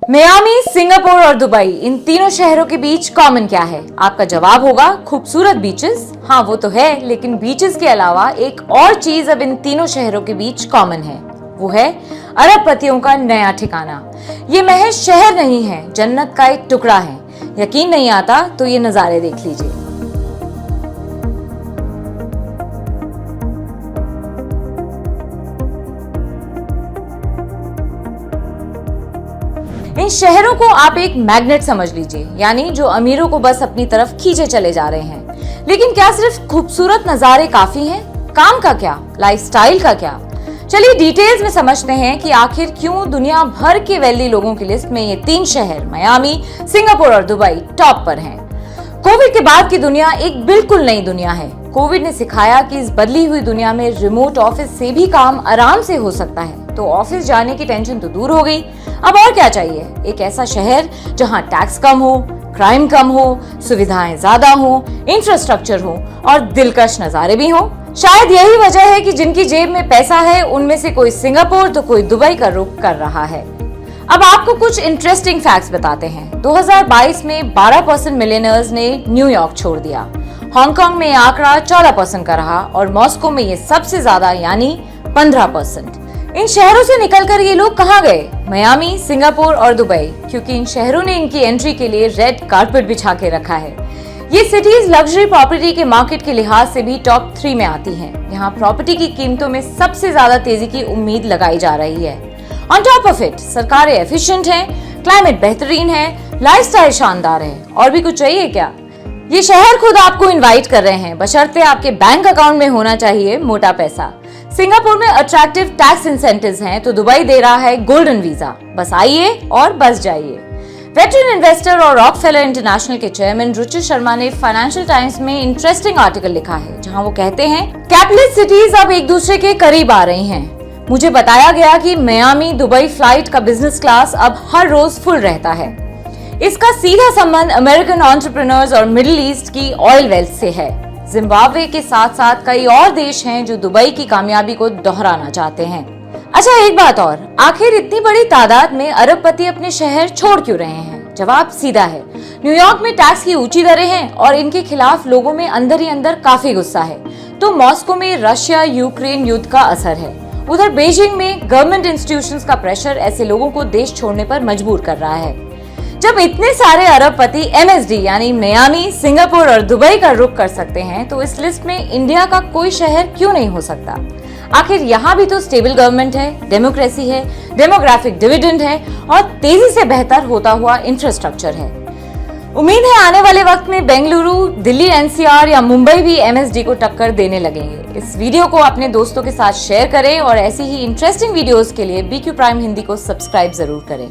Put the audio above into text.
Miami, Singapore और Dubai, इन तीनों शहरों के बीच कॉमन क्या है? आपका जवाब होगा खूबसूरत बीचेस। हाँ, वो तो है, लेकिन बीचेस के अलावा एक और चीज अब इन तीनों शहरों के बीच कॉमन है। वो है अरबपतियों का नया ठिकाना। ये महज शहर नहीं है, जन्नत का एक टुकड़ा है। यकीन नहीं आता तो ये नजारे देख लीजिए। इन शहरों को आप एक मैग्नेट समझ लीजिए, यानी जो अमीरों को बस अपनी तरफ खींचे चले जा रहे हैं। लेकिन क्या सिर्फ खूबसूरत नजारे काफी हैं? काम का क्या? लाइफस्टाइल का क्या? चलिए डिटेल्स में समझते हैं कि आखिर क्यों दुनिया भर के वेल्दी लोगों की लिस्ट में ये तीन शहर मियामी, सिंगापुर और दुबई टॉप पर हैं। कोविड के बाद की दुनिया एक बिल्कुल नई दुनिया है। कोविड ने सिखाया कि इस बदली हुई दुनिया में रिमोट ऑफिस से भी काम आराम से हो सकता है। तो ऑफिस जाने की टेंशन तो दूर हो गई, अब और क्या चाहिए? एक ऐसा शहर जहां टैक्स कम हो, क्राइम कम हो, सुविधाएं ज्यादा हो, इंफ्रास्ट्रक्चर हो और दिलकश नजारे भी हो। शायद यही वजह है कि जिनकी जेब में पैसा है उनमें से कोई सिंगापुर तो कोई दुबई का रुख कर रहा है। अब आपको कुछ इंटरेस्टिंग फैक्ट्स बताते हैं। 2022 में 12% मिलियनर्स ने न्यूयॉर्क छोड़ दिया। हांगकांग में आंकड़ा 14% का रहा और मॉस्को में ये सबसे ज्यादा यानी 15%। इन शहरों से निकलकर ये लोग कहाँ गए? मियामी, सिंगापुर और दुबई, क्योंकि इन शहरों ने इनकी एंट्री के लिए रेड कारपेट बिछा के रखा है। ये सिटीज लग्जरी प्रॉपर्टी के मार्केट के लिहाज से भी टॉप 3 में आती हैं। यहाँ प्रॉपर्टी की कीमतों में सबसे ज्यादा तेजी की उम्मीद लगाई जा रही है। ऑन टॉप ऑफ इट, सरकारें एफिशिएंट हैं, क्लाइमेट बेहतरीन है, लाइफस्टाइल शानदार है। और भी कुछ चाहिए क्या? ये शहर खुद आपको इनवाइट कर रहे हैं, बशर्ते आपके बैंक अकाउंट में होना चाहिए मोटा पैसा। सिंगापुर में अट्रैक्टिव टैक्स इंसेंटिव्स हैं, तो दुबई दे रहा है गोल्डन वीजा। बस आइए और बस जाइए। वेटरन इन्वेस्टर और रॉकफेलर इंटरनेशनल के चेयरमैन रुचिर शर्मा ने फाइनेंशियल टाइम्स में इंटरेस्टिंग आर्टिकल लिखा है, जहां वो कहते हैं कैपिटलिस्ट सिटीज अब एक दूसरे के करीब आ रही हैं। मुझे बताया गया कि मियामी दुबई फ्लाइट का बिजनेस क्लास अब हर रोज फुल रहता है। इसका सीधा संबंध अमेरिकन एंटरप्रेन्योर्स और मिडिल ईस्ट की ऑयल वेल्थ से है। जिम्बाब्वे के साथ साथ कई और देश हैं जो दुबई की कामयाबी को दोहराना चाहते हैं। अच्छा, एक बात और, आखिर इतनी बड़ी तादाद में अरबपति अपने शहर छोड़ क्यों रहे हैं? जवाब सीधा है, न्यूयॉर्क में टैक्स की ऊंची दरें हैं और इनके खिलाफ लोगों में अंदर ही अंदर काफी गुस्सा है। तो मॉस्को में रशिया यूक्रेन युद्ध का असर है। उधर बीजिंग में गवर्नमेंट इंस्टीट्यूशंस का प्रेशर ऐसे लोगों को देश छोड़ने पर मजबूर कर रहा है। जब इतने सारे अरबपति एमएसडी यानी मियामी, सिंगापुर और दुबई का रुख कर सकते हैं, तो इस लिस्ट में इंडिया का कोई शहर क्यों नहीं हो सकता? आखिर यहाँ भी तो स्टेबल गवर्नमेंट है, डेमोक्रेसी है, डेमोग्राफिक डिविडेंड है और तेजी से बेहतर होता हुआ इंफ्रास्ट्रक्चर है। उम्मीद है आने वाले वक्त में बेंगलुरु, दिल्ली एनसीआर या मुंबई भी एमएसडी को टक्कर देने लगेंगे। इस वीडियो को अपने दोस्तों के साथ शेयर करें और ऐसी ही इंटरेस्टिंग वीडियोस के लिए BQ प्राइम हिंदी को सब्सक्राइब जरूर करें।